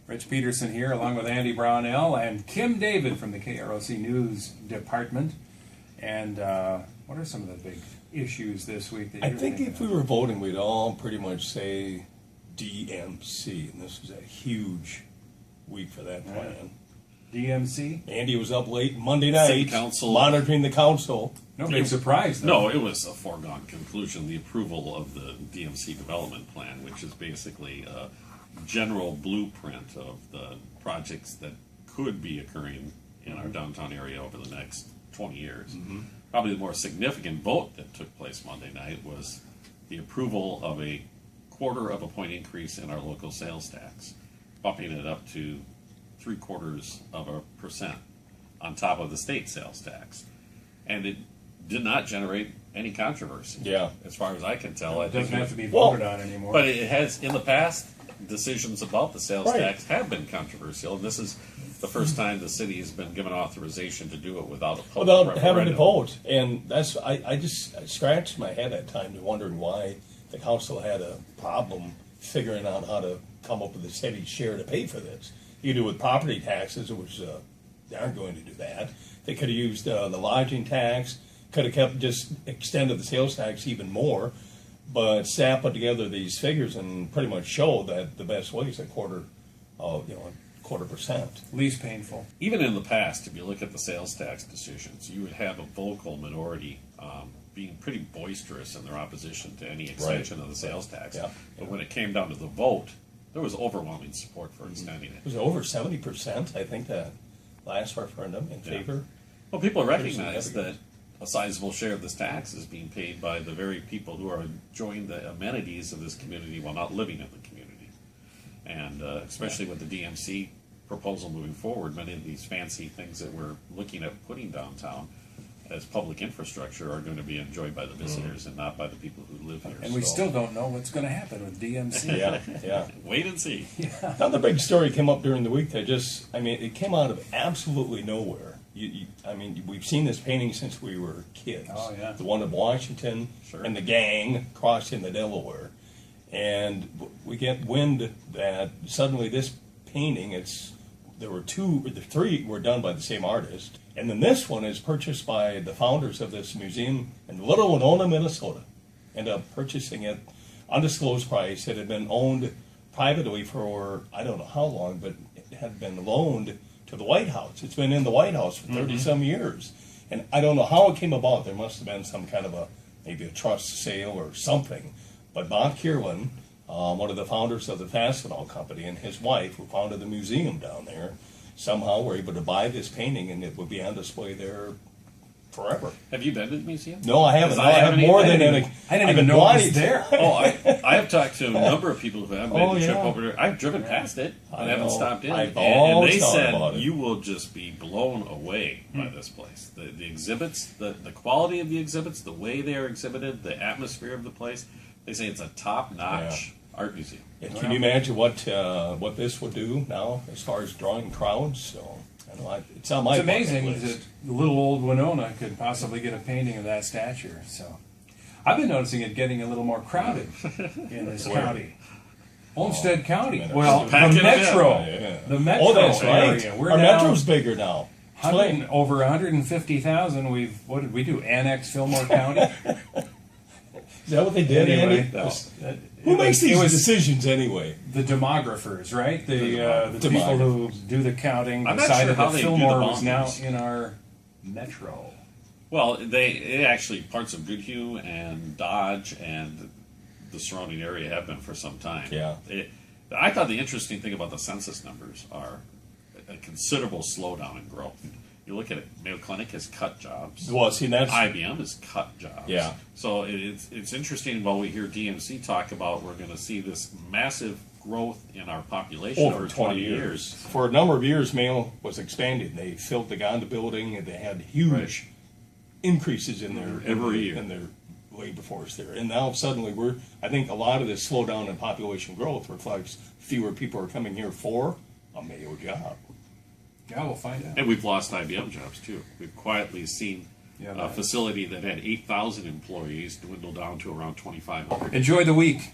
Rich Peterson here, along with Andy Brownell and Kim David from the KROC News Department. And what are some of the big issues this week that I you're think thinking if we were voting, we'd all pretty much say DMC, and this was a huge week for that plan. DMC? Andy was up late Monday City night, Council. monitoring the council. No big surprise, though. No, it was a foregone conclusion. The approval of the DMC development plan, which is basically a general blueprint of the projects that could be occurring in our downtown area over the next 20 years. Probably the more significant vote that took place Monday night was the approval of a 1/4 point increase in our local sales tax, bumping it up to 0.75% on top of the state sales tax. And it did not generate any controversy. Yeah. As far as I can tell. It doesn't have to be Well, voted on anymore. But it has, in the past, decisions about the sales Right. tax have been controversial, and this is the first time the city has been given authorization to do it without a public Without referendum. having to vote. And that's, I scratched my head at times wondering why the council had a problem figuring out how to come up with a steady share to pay for this. You do with property taxes, which they aren't going to do that. They could have used the lodging tax, could have kept, just extended the sales tax even more. But staff put together these figures and pretty much showed that the best way is a 1/4%. Least painful. Even in the past, if you look at the sales tax decisions, you would have a vocal minority being pretty boisterous in their opposition to any extension of the sales tax. Yeah. But when it came down to the vote, there was overwhelming support for extending it. It was over 70%, I think, that last referendum in favor. Well, people recognize that significant. a sizable share of this tax is being paid by the very people who are enjoying the amenities of this community while not living in the community. And especially with the DMC proposal moving forward, many of these fancy things that we're looking at putting downtown as public infrastructure are going to be enjoyed by the visitors and not by the people who live here. And we So, still don't know what's going to happen with DMC. Yeah. wait and see. Another big story came up during the week that it came out of absolutely nowhere. We've seen this painting since we were kids. Oh, yeah. The one of Washington Sure. and the gang crossing the Delaware. And we get wind that suddenly this painting, the three were done by the same artist. And then this one is purchased by the founders of this museum in Little Winona, Minnesota. Ended up purchasing it undisclosed price. It had been owned privately for I don't know how long, but it had been loaned to the White House. It's been in the White House for 30-some years. And I don't know how it came about. There must have been some kind of maybe a trust sale or something. But Bob Kierlin, one of the founders of the Fastenal Company, and his wife, who founded the museum down there, somehow were able to buy this painting, and it would be on display there forever. Have you been to the museum? No, I haven't. 'Cause I have more than any. I didn't even know it was there. Oh, I have talked to a number of people who have made the trip yeah. over there. I've driven past it I and haven't know. stopped in. I've And always they thought said about it. you will just be blown away by this place. The exhibits, the quality of the exhibits, the way they are exhibited, the atmosphere of the place. They say it's a top-notch art museum. And can you imagine what this would do now as far as drawing crowds? So it's on my It's amazing bucket that list. little old Winona could possibly get a painting of that stature. So I've been noticing it getting a little more crowded in this county. Olmsted County. minutes. Well, the Pack it metro. in. Yeah. The metro Oh, that's right. area. We're Our now metro's bigger now. over 150,000. What did we do? Annex Fillmore County? Is that what they did, Anyway, Andy? No. Who makes it these was decisions anyway? the demographers, right? The demographers. people who do the counting I'm not decided sure how that they do the Fillmore was now boundaries. in our metro. Well, it actually, parts of Goodhue and Dodge and the surrounding area have been for some time. Yeah. I thought the interesting thing about the census numbers are a considerable slowdown in growth. You look at it, Mayo Clinic has cut jobs. Well, see, that's IBM has cut jobs. Yeah. So it's interesting while we hear DMC talk about we're going to see this massive growth in our population over 20 years. For a number of years, Mayo was expanding. They filled the Gonda building, and they had huge increases in their Every year. in their labor force there. And now suddenly I think a lot of this slowdown in population growth reflects fewer people are coming here for a Mayo job. Yeah, we'll find out. And we've lost IBM jobs too. We've quietly seen Yeah, a right. facility that had 8,000 employees dwindle down to around 2,500. Enjoy the week.